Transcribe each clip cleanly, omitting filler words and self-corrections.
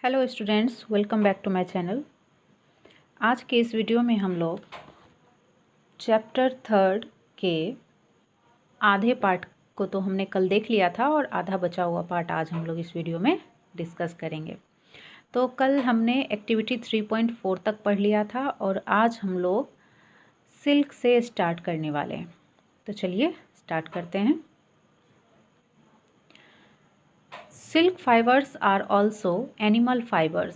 Hello students, welcome back to my channel. आज के इस वीडियो में हम लोग चैप्टर 3 के आधे पार्ट को तो हमने कल देख लिया था और आधा बचा हुआ पार्ट आज हम लोग इस वीडियो में डिस्कस करेंगे। तो कल हमने एक्टिविटी 3.4 तक पढ़ लिया था और आज हम लोग सिल्क से स्टार्ट करने वाले हैं। तो चलिए स्टार्ट करते हैं। Silk fibres are also animal fibres.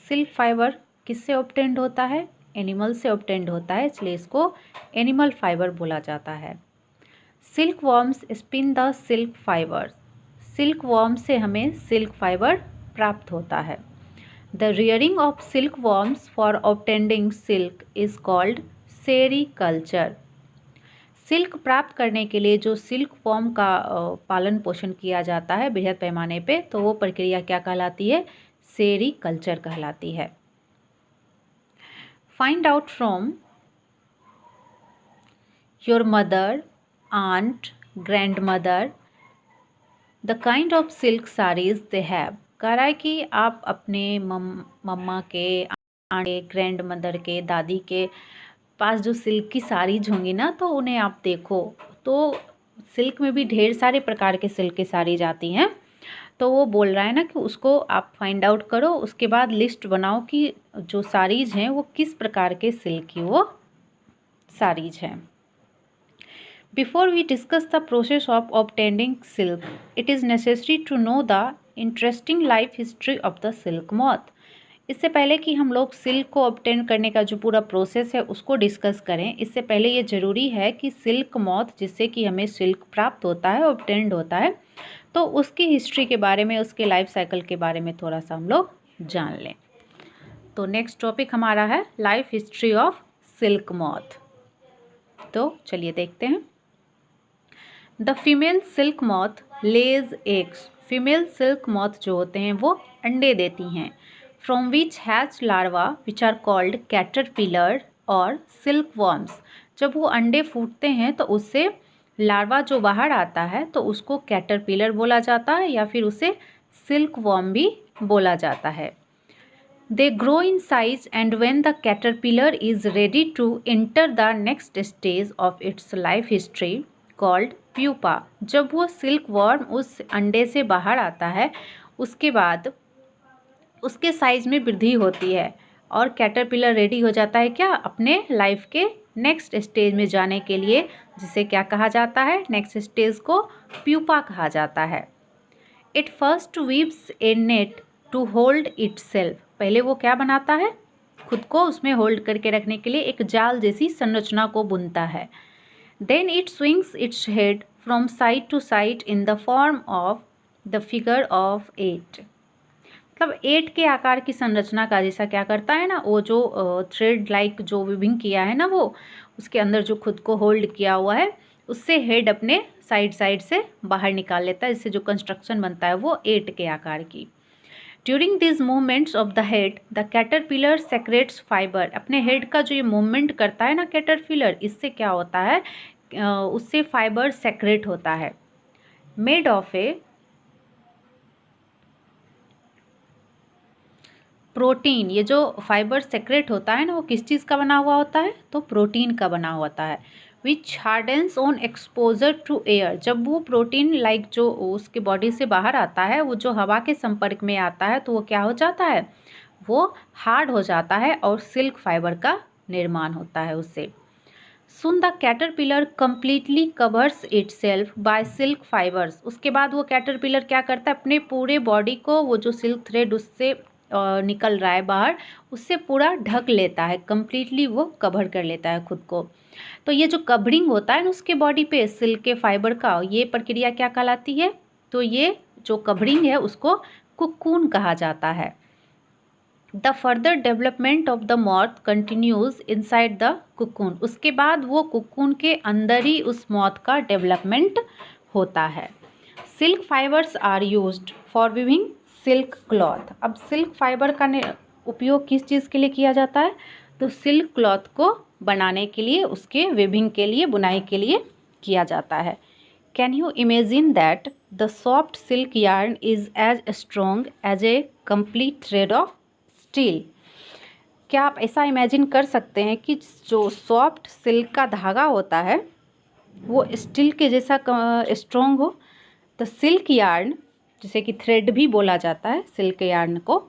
Silk fibre किससे ऑब्टेन्ड होता है? एनिमल से ऑब्टेन्ड होता है, इसलिए इसको एनिमल फाइबर बोला जाता है। Silk worms spin the silk fibres. Silk worm से हमें सिल्क फाइबर प्राप्त होता है। The rearing of silk worms for obtaining silk is called sericulture. Silk प्राप्त करने के लिए जो सिल्क वॉर्म का पालन पोषण किया जाता है बृहद पैमाने पे, तो वो प्रक्रिया क्या कहलाती है? सेरीकल्चर कहलाती है। Find out from your mother, aunt, grandmother the kind of silk saris they have. कह रहा है कि आप अपने मम्मा के, आंट के, ग्रैंड मदर के, दादी के पास जो सिल्क की साड़ीज होंगी ना, तो उन्हें आप देखो तो सिल्क में भी ढेर सारे प्रकार के सिल्क की साड़ीज आती हैं। तो वो बोल रहा है ना कि उसको आप फाइंड आउट करो, उसके बाद लिस्ट बनाओ कि जो साड़ीज हैं वो किस प्रकार के सिल्क की वो साड़ीज हैं। Before we discuss the process of obtaining silk, it is necessary to know the interesting life history of the silk moth. इससे पहले कि हम लोग सिल्क को ऑब्टेन करने का जो पूरा प्रोसेस है उसको डिस्कस करें, इससे पहले ये ज़रूरी है कि सिल्क मॉथ जिससे कि हमें सिल्क प्राप्त होता है, ऑब्टेन्ड होता है, तो उसकी हिस्ट्री के बारे में, उसके लाइफ साइकिल के बारे में थोड़ा सा हम लोग जान लें। तो नेक्स्ट टॉपिक हमारा है life history of silk moth. तो चलिए देखते हैं। The female silk moth lays eggs. Female silk moth जो होते हैं वो अंडे देती हैं। From which hatch larva which are called caterpillar और सिल्क वॉर्म्स। जब वो अंडे फूटते हैं तो उससे लार्वा जो बाहर आता है तो उसको कैटरपिलर बोला जाता है या फिर उसे सिल्क वॉर्म भी बोला जाता है। They grow in size and when the caterpillar is ready to enter the next stage of its life history called pupa. जब वो सिल्क वॉर्म उस अंडे से बाहर आता है उसके बाद उसके साइज़ में वृद्धि होती है और कैटरपिलर रेडी हो जाता है क्या? अपने लाइफ के नेक्स्ट स्टेज में जाने के लिए, जिसे क्या कहा जाता है? नेक्स्ट स्टेज को प्यूपा कहा जाता है। It first weaves a net to hold itself. पहले वो क्या बनाता है? खुद को उसमें होल्ड करके रखने के लिए एक जाल जैसी संरचना को बुनता है। Then it swings its head from side to side in the form of the figure of 8। मतलब 8 के आकार की संरचना का जैसा क्या करता है ना, वो जो थ्रेड लाइक जो विभिंग किया है ना, वो उसके अंदर जो खुद को होल्ड किया हुआ है उससे हेड अपने साइड साइड से बाहर निकाल लेता है, इससे जो कंस्ट्रक्शन बनता है वो 8 के आकार की। During this movements of the head the caterpillar secrets fibre. अपने हेड का जो ये मूवमेंट करता है ना कैटरपिलर, इससे क्या होता है? उससे फाइबर सेक्रेट होता है। Made of A protein. ये जो फाइबर सेक्रेट होता है ना, वो किस चीज़ का बना हुआ होता है? तो प्रोटीन का बना होता है। विच हार्डेंस ऑन एक्सपोजर टू एयर। जब वो प्रोटीन लाइक जो उसके बॉडी से बाहर आता है, वो जो हवा के संपर्क में आता है तो वो क्या हो जाता है? वो हार्ड हो जाता है और सिल्क फाइबर का निर्माण होता है उससे। Soon the caterpillar completely covers itself by silk fibres. उसके बाद वो कैटरपिलर क्या करता है? अपने पूरे बॉडी को वो जो सिल्क थ्रेड उससे निकल रहा है बाहर, उससे पूरा ढक लेता है, कम्प्लीटली वो कवर कर लेता है खुद को। तो ये जो कवरिंग होता है ना उसके बॉडी पे सिल्क के फाइबर का, ये प्रक्रिया क्या कहलाती है? तो ये जो कवरिंग है उसको कुकून कहा जाता है। The further development of the moth continues inside the cocoon. उसके बाद वो कुकून के अंदर ही उस मॉथ का डेवलपमेंट होता है। Silk fibres are used for weaving silk cloth. अब सिल्क फाइबर का उपयोग किस चीज़ के लिए किया जाता है? तो सिल्क क्लॉथ को बनाने के लिए, उसके वीविंग के लिए, बुनाई के लिए किया जाता है। Can you imagine that the soft silk yarn is as strong as a complete thread of steel? क्या आप ऐसा इमेजिन कर सकते हैं कि जो सॉफ्ट सिल्क का धागा होता है वो स्टील के जैसा स्ट्रॉन्ग हो? द सिल्क यार्न, जिसे कि थ्रेड भी बोला जाता है सिल्क यार्न को,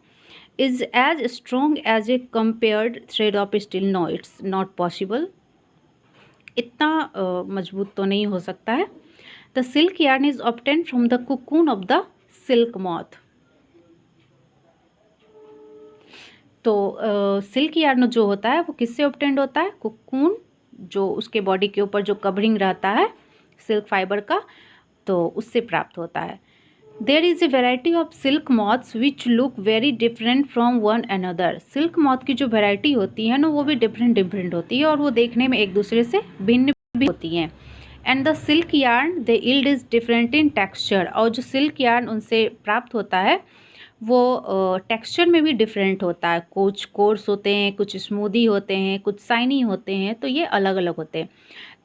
is as strong as a compared thread of steel. No, it's not possible. इतना मजबूत तो नहीं हो सकता है। The silk yarn is obtain from the cocoon of the silk moth. तो सिल्क यार्न जो होता है वो किससे ऑब्टेंड होता है? कुकून, जो उसके बॉडी के ऊपर जो कवरिंग रहता है सिल्क फाइबर का, तो उससे प्राप्त होता है। There is a variety of silk moths which look very different from one another. Silk moth की जो वेराइटी होती है ना वो भी डिफरेंट होती है और वो देखने में एक दूसरे से भिन्न भी होती हैं। And the silk yarn they yield is different in texture. और जो सिल्क यार्न उनसे प्राप्त होता है वो टेक्सचर में भी डिफरेंट होता है। कुछ कोर्स होते हैं, कुछ स्मूदी होते हैं, कुछ शाइनी होते हैं, तो ये अलग अलग होते हैं।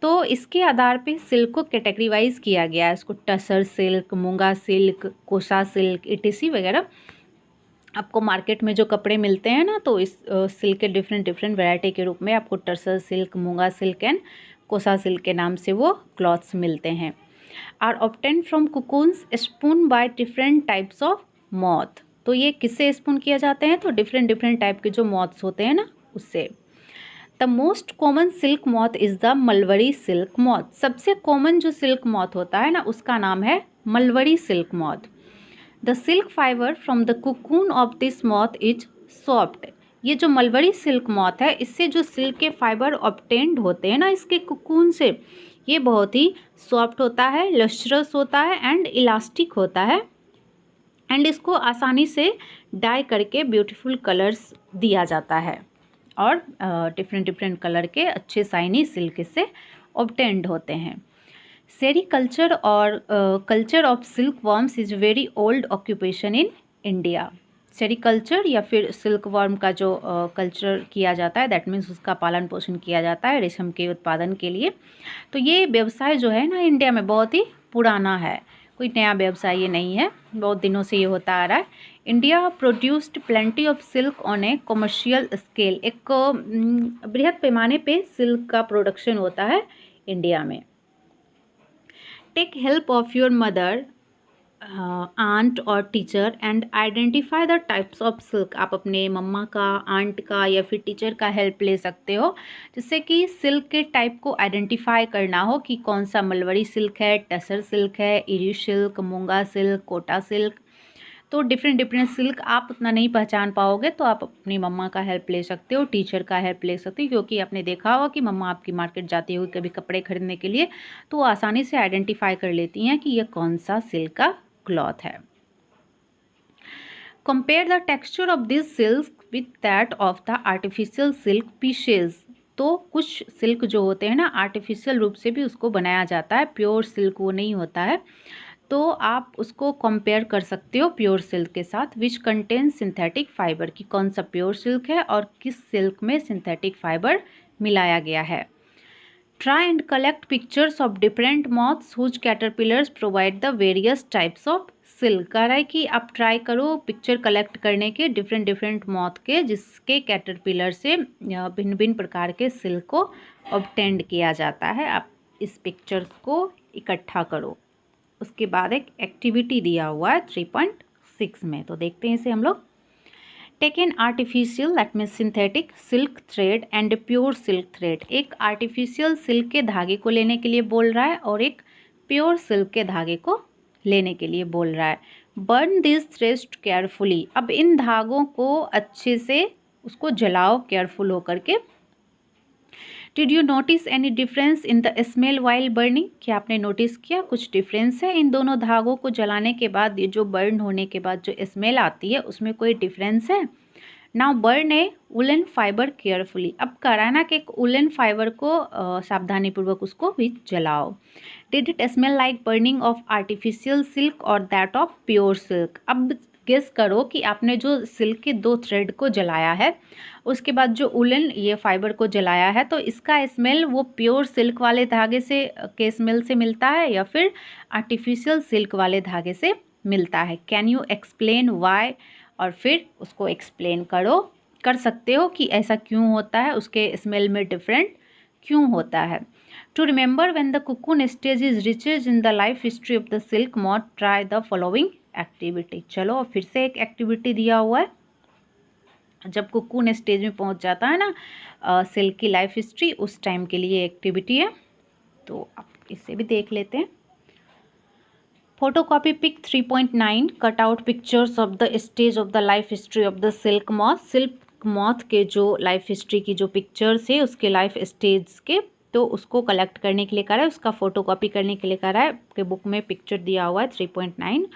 तो इसके आधार पे सिल्क को कैटेगरीवाइज किया गया है। इसको टसर सिल्क, मूंगा सिल्क, कोसा सिल्क, इटिसी वगैरह। आपको मार्केट में जो कपड़े मिलते हैं ना, तो इस सिल्क के डिफरेंट वैरायटी के रूप में आपको tussar silk, muga silk and kosa silk के नाम से वो क्लॉथ्स मिलते हैं। Are obtain from cocoons spun by different types of moth. तो ये किससे स्पून किया जाते हैं? तो डिफरेंट टाइप के जो मॉथ्स होते हैं ना उससे। The most common silk moth is the मलवरी silk moth. सबसे कॉमन जो सिल्क मॉथ होता है ना उसका नाम है मलवरी silk moth. The silk fibre from the cocoon of this moth is soft. ये जो मलवरी सिल्क मॉथ है इससे जो सिल्क के फाइबर ऑब्टेन्ड होते हैं ना इसके कुकून से, ये बहुत ही सॉफ्ट होता है, लस्ट्रस होता है एंड इलास्टिक होता है। एंड इसको आसानी से डाई करके ब्यूटीफुल कलर्स दिया जाता है और डिफरेंट कलर के अच्छे शाइनी सिल्क से ऑब्टेन्ड होते हैं। सेरीकल्चर और culture of silk worms is very old occupation in India. Sericulture या फिर सिल्क वर्म का जो कल्चर किया जाता है, दैट मीन्स उसका पालन पोषण किया जाता है रेशम के उत्पादन के लिए। तो ये व्यवसाय जो है ना इंडिया में बहुत ही पुराना है, कोई नया व्यवसाय ये नहीं है, बहुत दिनों से ये होता आ रहा है। India produced plenty of silk on A commercial scale. एक बृहद पैमाने पे सिल्क का प्रोडक्शन होता है इंडिया में। Take help of your mother, aunt और teacher and identify the types of silk. आप अपने मम्मा का, आंट का या फिर टीचर का हेल्प ले सकते हो, जिससे कि सिल्क के टाइप को आइडेंटिफाई करना हो कि कौन सा मलवरी सिल्क है, टसर सिल्क है, eri silk, muga silk, Kota silk. तो डिफरेंट सिल्क आप उतना नहीं पहचान पाओगे तो आप अपनी मम्मा का हेल्प ले सकते हो, टीचर का हेल्प ले सकते हो, क्योंकि आपने देखा होगा कि मम्मा आपकी मार्केट जाती हुई कभी कपड़े खरीदने के लिए तो वो आसानी से आइडेंटिफाई कर लेती हैं कि ये कौन सा सिल्क का क्लॉथ है। Compare the texture of this silk with that of the artificial silk pieces. तो कुछ सिल्क जो होते हैं ना आर्टिफिशियल रूप से भी उसको बनाया जाता है, प्योर सिल्क वो नहीं होता है, तो आप उसको कंपेयर कर सकते हो प्योर सिल्क के साथ। विच कंटेन सिंथेटिक फाइबर, की कौन सा प्योर सिल्क है और किस सिल्क में सिंथेटिक फाइबर मिलाया गया है। Try and collect pictures of different moths whose caterpillars provide the various types of silk. कह रहा है कि आप ट्राई करो पिक्चर कलेक्ट करने के डिफरेंट मॉथ के जिसके कैटरपिलर से भिन्न प्रकार के सिल्क को ऑब्टेंड किया जाता है। आप इस पिक्चर्स को इकट्ठा करो। उसके बाद एक एक्टिविटी दिया हुआ है 3.6 में, तो देखते हैं इसे हम लोग। Take an artificial, that means synthetic silk thread and pure silk thread. एक आर्टिफिशियल सिल्क के धागे को लेने के लिए बोल रहा है और एक प्योर सिल्क के धागे को लेने के लिए बोल रहा है। Burn this threads carefully. अब इन धागों को अच्छे से उसको जलाओ केयरफुल होकर के। Did you notice any difference in the smell while burning. क्या आपने नोटिस किया कुछ डिफरेंस है इन दोनों धागों को जलाने के बाद, ये जो बर्न होने के बाद जो स्मेल आती है उसमें कोई डिफरेंस है। नाउ बर्न ए वुलन फाइबर केयरफुली। अब कराना कि एक वुलन फाइबर को सावधानीपूर्वक उसको भी जलाओ। Did it smell like burning of artificial silk और दैट ऑफ प्योर सिल्क। अब गेस करो कि आपने जो सिल्क के 2 थ्रेड को जलाया है, उसके बाद जो उलन ये फाइबर को जलाया है, तो इसका स्मेल वो प्योर सिल्क वाले धागे से के स्मेल से मिलता है या फिर आर्टिफिशियल सिल्क वाले धागे से मिलता है। Can you explain why? और फिर उसको एक्सप्लेन कर सकते हो कि ऐसा क्यों होता है, उसके स्मेल में डिफरेंट क्यों होता है। To remember when the cocoon stage is reaches in the life history of the silk moth, try the following activity. चलो फिर से एक एक्टिविटी दिया हुआ है। जब कुकून स्टेज में पहुंच जाता है ना सिल्क की लाइफ हिस्ट्री, उस टाइम के लिए एक्टिविटी है, तो आप इसे भी देख लेते हैं। Photocopy pic 3.9 cut out pictures of the stage of the life history of the silk moth. Silk moth के जो लाइफ हिस्ट्री की जो पिक्चर्स है उसके लाइफ स्टेज के, तो उसको कलेक्ट करने के लिए कह रहा है, उसका फोटोकॉपी करने के लिए कह रहा है। आपके बुक में पिक्चर दिया हुआ है 3.9,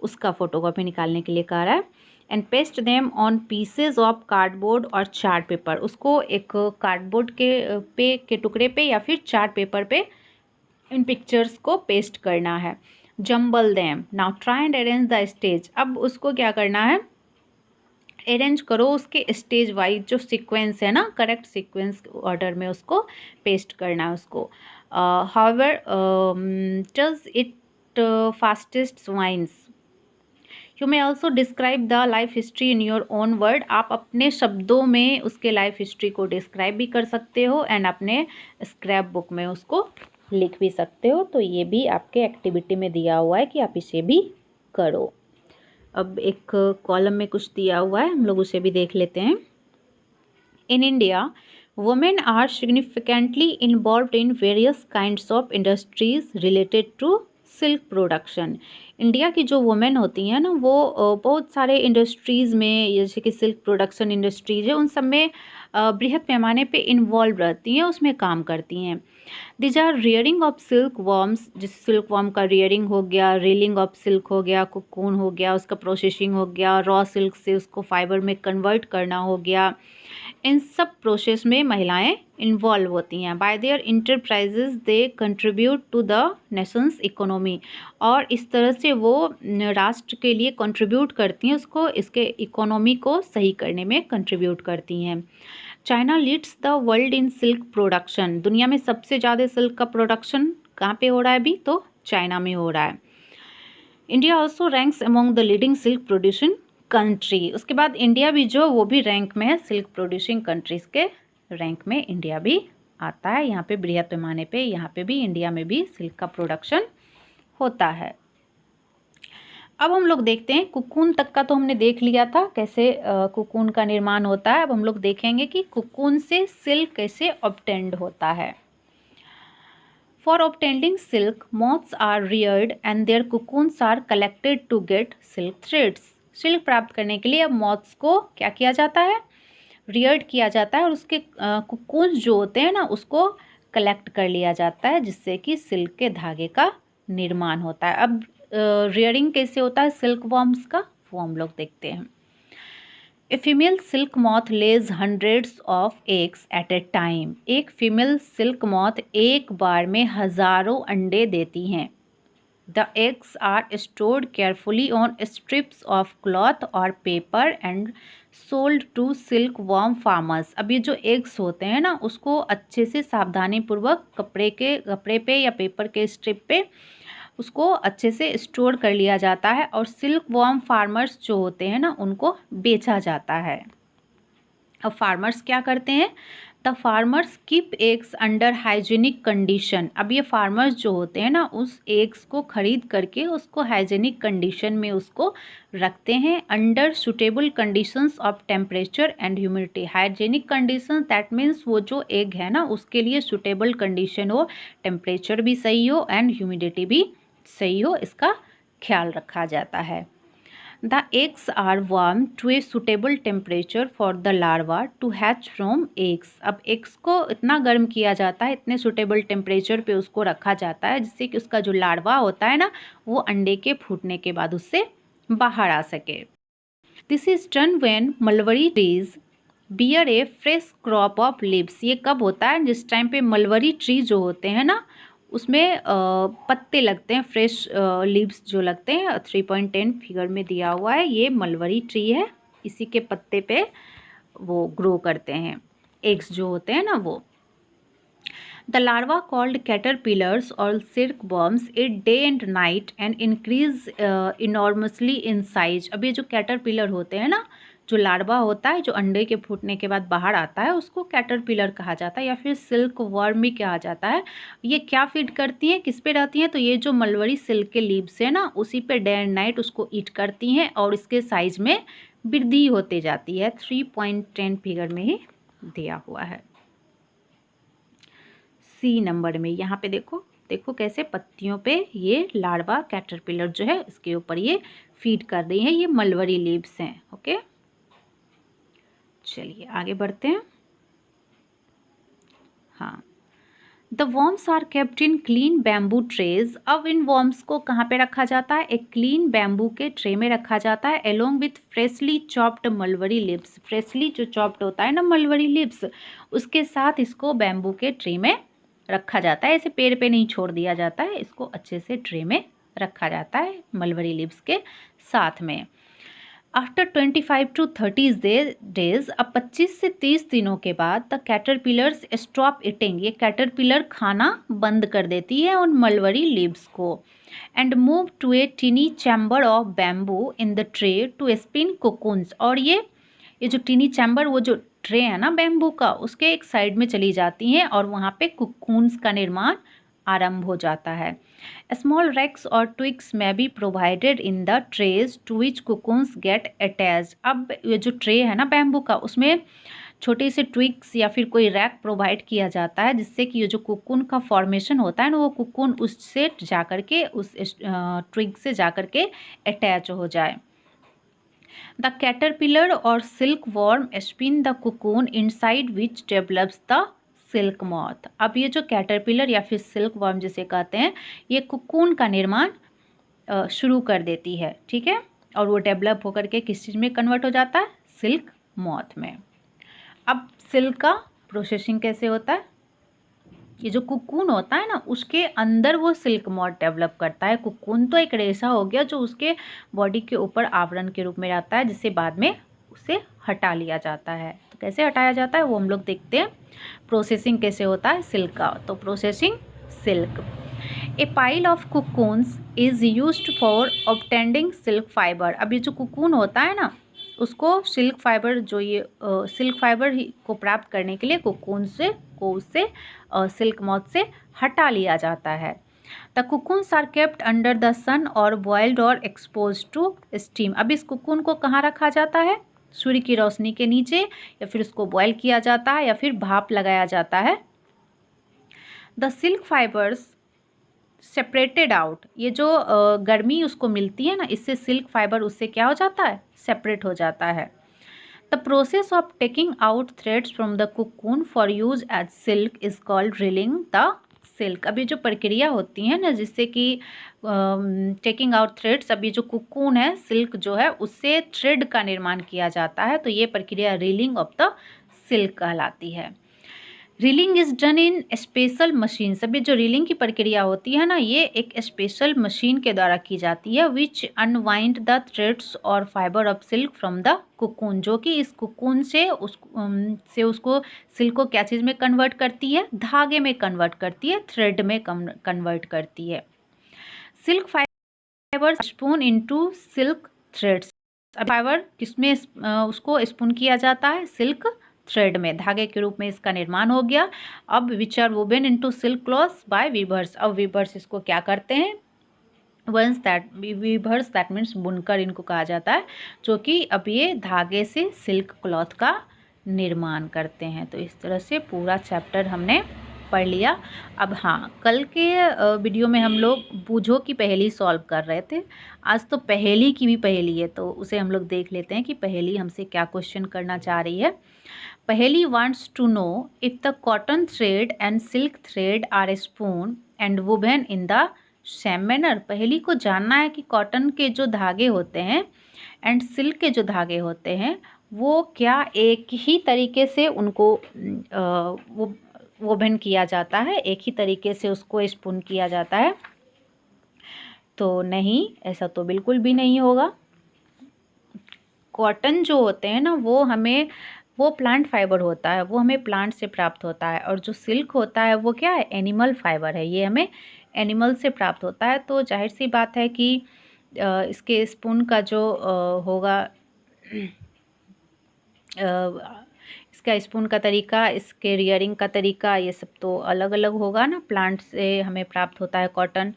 उसका फोटोकॉपी निकालने के लिए कह रहा है। And paste them on pieces of cardboard और चार्ट पेपर। उसको एक कार्डबोर्ड के टुकड़े पे या फिर चार्ट पेपर पे इन पिक्चर्स को पेस्ट करना है। Jumble them, now try and arrange the stage. अब उसको क्या करना है, अरेंज करो उसके स्टेज वाइज जो सीक्वेंस है ना, करेक्ट सीक्वेंस ऑर्डर में उसको पेस्ट करना है उसको। However does it fastest vines. You may also describe the life history in your own word. आप अपने शब्दों में उसके लाइफ हिस्ट्री को डिस्क्राइब भी कर सकते हो एंड अपने स्क्रैप बुक में उसको लिख भी सकते हो। तो ये भी आपके एक्टिविटी में दिया हुआ है कि आप इसे भी करो। अब एक कॉलम में कुछ दिया हुआ है, हम लोग उसे भी देख लेते हैं। In India women are significantly involved in various kinds of industries related to silk production. India की जो वुमेन होती हैं ना, वो बहुत सारे इंडस्ट्रीज़ में, जैसे कि सिल्क प्रोडक्शन इंडस्ट्रीज है, उन सब में बृहद पैमाने पे इन्वॉल्व रहती हैं, उसमें काम करती हैं। These are rearing of silk worms, जिस सिल्क वॉर्म का रियरिंग हो गया, रीलिंग ऑफ सिल्क हो गया, कुकून हो गया, उसका प्रोसेसिंग हो गया, रॉ सिल्क से उसको फाइबर में कन्वर्ट करना हो गया। इन सब प्रोसेस में महिलाएं इन्वॉल्व होती हैं। By their enterprises they contribute to the nation's economy. और इस तरह से वो राष्ट्र के लिए कंट्रीब्यूट करती हैं, उसको इसके इकोनॉमी को सही करने में कंट्रीब्यूट करती हैं। China leads the world in silk production. दुनिया में सबसे ज़्यादा सिल्क का प्रोडक्शन कहाँ पे हो रहा है अभी, तो चाइना में हो रहा है। India also ranks among the leading silk producing country. उसके बाद इंडिया भी जो वो भी रैंक में है, सिल्क प्रोड्यूसिंग कंट्रीज़ के रैंक में इंडिया भी आता है। यहाँ पे बृहद पैमाने पे यहाँ पे भी इंडिया में भी सिल्क का प्रोडक्शन होता है। अब हम लोग देखते हैं, कुकून तक का तो हमने देख लिया था कैसे कुकून का निर्माण होता है। अब हम लोग देखेंगे कि कुकून से सिल्क कैसे ऑब्टेंड होता है। For obtaining silk, moths are reared and their cocoons are collected to get silk threads. Silk प्राप्त करने के लिए अब मॉथ्स को क्या किया जाता है, रियर्ड किया जाता है, और उसके कुकून्स जो होते हैं ना उसको कलेक्ट कर लिया जाता है, जिससे कि सिल्क के धागे का निर्माण होता है। अब रियरिंग कैसे होता है सिल्क वॉर्म्स का, वो हम लोग देखते हैं। A female silk moth lays hundreds of eggs at a time. एक फीमेल सिल्क मॉथ एक बार में हज़ारों अंडे देती हैं। The eggs are stored carefully on strips of cloth और paper and sold to silk worm farmers. अब ये जो एग्स होते हैं ना, उसको अच्छे से सावधानीपूर्वक कपड़े पे या पेपर के स्ट्रिप पे उसको अच्छे से स्टोर कर लिया जाता है, और सिल्क वॉर्म फार्मर्स जो होते हैं ना उनको बेचा जाता है। अब फार्मर्स क्या करते हैं, the farmers keep eggs under hygienic condition. अब ये फार्मर्स जो होते हैं ना, उस एग्स को खरीद करके उसको हाइजीनिक कंडीशन में उसको रखते हैं, under suitable conditions of temperature and humidity. Hygienic condition that means वो जो एग है ना उसके लिए सुटेबल कंडीशन हो, टेम्परेचर भी सही हो एंड ह्यूमिडिटी भी सही हो, इसका ख्याल रखा जाता है। The eggs are warm to a suitable temperature for the larva to hatch from eggs. अब एग्स को इतना गर्म किया जाता है, इतने सुटेबल टेम्परेचर पे उसको रखा जाता है, जिससे कि उसका जो लार्वा होता है ना वो अंडे के फूटने के बाद उससे बाहर आ सके। This is done when mulberry trees bear a fresh crop of leaves. ये कब होता है, जिस टाइम पे मलबरी ट्री जो होते हैं ना उसमें पत्ते लगते हैं, फ्रेश लीव्स जो लगते हैं। 3.10 फिगर में दिया हुआ है, ये मलबरी ट्री है, इसी के पत्ते पे वो ग्रो करते हैं, एग्स जो होते हैं ना वो। The larva called caterpillars or silkworms eat day and night and increase enormously in size। अब ये जो कैटरपिलर होते हैं ना, जो लार्वा होता है जो अंडे के फूटने के बाद बाहर आता है, उसको कैटरपिलर कहा जाता है या फिर सिल्क वर्म भी कहा जाता है। ये क्या फीड करती हैं, किस पे रहती हैं, तो ये जो मलबरी सिल्क के लीव्स है ना, उसी पे डे एंड नाइट उसको ईट करती हैं और इसके साइज में वृद्धि होते जाती है। 3.10 फिगर में ही दिया हुआ है। सी नंबर में यहाँ पे देखो, देखो कैसे पत्तियों पे ये लार्वा कैटरपिलर जो है इसके ऊपर ये फीड कर रही है, ये मलबरी लीव्स हैं। ओके, चलिए आगे बढ़ते हैं। हाँ, the worms are kept in clean bamboo trays. अब इन वॉर्म्स को कहाँ पे रखा जाता है, एक क्लीन बैम्बू के ट्रे में रखा जाता है, along with freshly chopped mulberry lips. Freshly जो चॉप्ड होता है ना मलबरी लिप्स, उसके साथ इसको बैम्बू के ट्रे में रखा जाता है। ऐसे पेड़ पे नहीं छोड़ दिया जाता है, इसको अच्छे से ट्रे में रखा जाता है मलबरी लिप्स के साथ में। आफ्टर 25 to 30 डेज, अब 25 से 30 दिनों के बाद द कैटरपिलर्स स्टॉप ईटिंग, ये कैटरपिलर खाना बंद कर देती है उन मलबरी लीव्स को, and move to a tiny chamber of bamboo in the tray to spin cocoons. और ये जो टीनी चैम्बर, वो जो ट्रे है ना बैम्बू का, उसके एक साइड में चली जाती हैं और वहाँ पे कोकून्स का निर्माण आरंभ हो जाता है। स्मॉल रैक्स और ट्विग्स में be provided in the trays to which cocoons get attach. अब ये जो ट्रे है ना बैम्बू का, उसमें छोटे से ट्विग्स या फिर कोई रैक प्रोवाइड किया जाता है, जिससे कि ये जो कोकून का फॉर्मेशन होता है ना, वो कोकून उससे जा कर के, उस ट्विग से जा कर के अटैच हो जाए। द कैटरपिलर और silk worm spin the cocoon inside which develops the silk moth. अब ये जो कैटरपिलर या फिर सिल्क वर्म जिसे कहते हैं, ये कोकून का निर्माण शुरू कर देती है, ठीक है, और वो डेवलप होकर के किस चीज़ में कन्वर्ट हो जाता है, सिल्क मॉथ में। अब सिल्क का प्रोसेसिंग कैसे होता है, ये जो कुकून होता है ना, उसके अंदर वो सिल्क मॉथ डेवलप करता है। कुकून तो एक रेशा हो गया जो उसके बॉडी के ऊपर आवरण के रूप में रहता है, जिससे बाद में उसे हटा लिया जाता है। तो कैसे हटाया जाता है वो हम लोग देखते हैं। प्रोसेसिंग कैसे होता है सिल्क का, तो processing silk. A pile of cocoons is used for obtaining silk fibre. अब ये जो कुकून होता है ना, उसको सिल्क फाइबर, जो ये सिल्क फाइबर ही को प्राप्त करने के लिए कुकून से को उससे सिल्क मॉथ से हटा लिया जाता है। The cocoons are kept under the sun और बॉइल्ड और एक्सपोज टू स्टीम। अब इस कुकून को कहाँ रखा जाता है, सूर्य की रोशनी के नीचे, या फिर उसको बॉयल किया जाता है, या फिर भाप लगाया जाता है। The silk fibres separated out, ये जो गर्मी उसको मिलती है ना, इससे सिल्क फाइबर उससे क्या हो जाता है, सेपरेट हो जाता है। The process of taking out threads from the cocoon for use as silk is called reeling the silk. अब ये जो प्रक्रिया होती है ना, जिससे कि टेकिंग आउट थ्रेड्स, अब ये जो कुकून है सिल्क जो है उससे थ्रेड का निर्माण किया जाता है, तो ये प्रक्रिया रीलिंग ऑफ द सिल्क कहलाती है। Reeling is done in special machine. सब ये जो रीलिंग की प्रक्रिया होती है ना, ये एक स्पेशल मशीन के द्वारा की जाती है, विच अनवाइंड द थ्रेड्स और fibre of silk from the cocoon, जो कि इस कुकून से उसको सिल्क को क्या चीज़ में कन्वर्ट करती है, धागे में कन्वर्ट करती है, थ्रेड में कन्वर्ट करती है। Silk fibre spoon into silk threads. Fibre किसमें उसको स्पून किया जाता है, सिल्क थ्रेड में, धागे के रूप में इसका निर्माण हो गया। अब which are woven into silk cloths by weavers. अब वीवर्स इसको क्या करते हैं, once that weavers, that means बुनकर इनको कहा जाता है, जो कि अब ये धागे से सिल्क क्लॉथ का निर्माण करते हैं। तो इस तरह से पूरा चैप्टर हमने पढ़ लिया। अब हाँ, कल के वीडियो में हम लोग बूझो की पहेली सॉल्व कर रहे थे, आज तो पहेली की भी पहेली है, तो उसे हम लोग देख लेते हैं कि पहेली हमसे क्या क्वेश्चन करना चाह रही है। पहेली wants to know if the cotton thread and silk thread are spun and woven in the same manner। पहेली को जानना है कि कॉटन के जो धागे होते हैं एंड सिल्क के जो धागे होते हैं, वो क्या एक ही तरीके से उनको वो वोवेन किया जाता है, एक ही तरीके से उसको स्पून किया जाता है। तो नहीं, ऐसा तो बिल्कुल भी नहीं होगा। कॉटन जो होते हैं ना वो प्लांट फाइबर होता है, वो हमें प्लांट से प्राप्त होता है। और जो सिल्क होता है वो क्या है, एनिमल फाइबर है, ये हमें एनिमल से प्राप्त होता है। तो जाहिर सी बात है कि इसके स्पून का जो होगा इसका स्पून का तरीका, इसके रियरिंग का तरीका, ये सब तो अलग अलग होगा ना। प्लांट से हमें प्राप्त होता है कॉटन,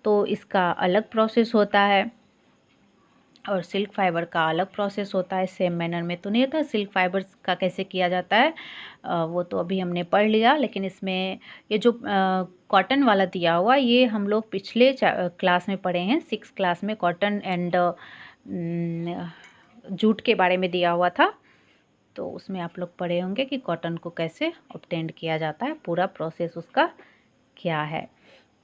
तो इसका अलग प्रोसेस होता है और सिल्क फाइबर का अलग प्रोसेस होता है। सेम मैनर में तो नहीं होता। सिल्क फाइबर्स का कैसे किया जाता है वो तो अभी हमने पढ़ लिया, लेकिन इसमें ये जो कॉटन वाला दिया हुआ, ये हम लोग पिछले क्लास में पढ़े हैं, 6 क्लास में कॉटन एंड जूट के बारे में दिया हुआ था। तो उसमें आप लोग पढ़े होंगे कि कॉटन को कैसे ऑब्टेंड किया जाता है, पूरा प्रोसेस उसका क्या है।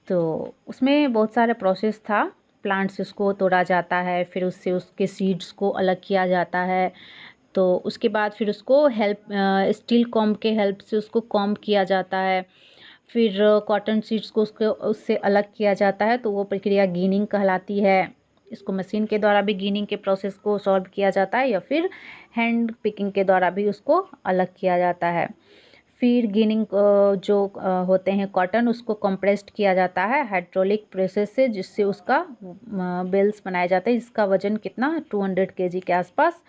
तो उसमें बहुत सारे प्रोसेस था। प्लांट से उसको तोड़ा जाता है, फिर उससे उसके सीड्स को अलग किया जाता है। तो उसके बाद फिर उसको स्टील कॉम्ब के हेल्प से उसको कॉम्ब किया जाता है। फिर कॉटन सीड्स को उससे अलग किया जाता है, तो वो प्रक्रिया गिनिंग कहलाती है। इसको मशीन के द्वारा भी गिनिंग के प्रोसेस को सॉल्व किया जाता है, या फिर हैंड पिकिंग के द्वारा भी उसको अलग किया जाता है। फिर गिनिंग जो होते हैं कॉटन, उसको कंप्रेस्ड किया जाता है हाइड्रोलिक प्रोसेस से, जिससे उसका बेल्स बनाए जाते हैं, जिसका वजन कितना 200 kg के आसपास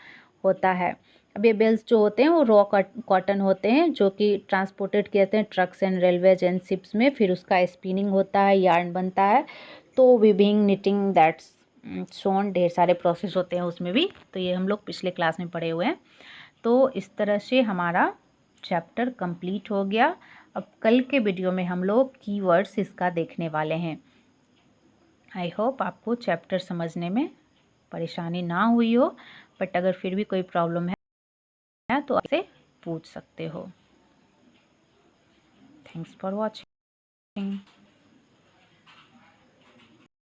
होता है। अब ये बेल्स जो होते हैं वो रॉ कॉटन होते हैं, जो कि ट्रांसपोर्टेड किए जाते हैं trucks and railways and ships में। फिर उसका स्पिनिंग होता है, यार्न बनता है। तो वीविंग, निटिंग, दैट्स शोन, ढेर सारे प्रोसेस होते हैं उसमें भी। तो ये हम लोग पिछले क्लास में पढ़े हुए हैं। तो इस तरह से हमारा चैप्टर कंप्लीट हो गया। अब कल के वीडियो में हम लोग कीवर्ड्स इसका देखने वाले हैं। आई होप आपको चैप्टर समझने में परेशानी ना हुई हो, बट अगर फिर भी कोई प्रॉब्लम है तो आपसे पूछ सकते हो। Thanks for watching.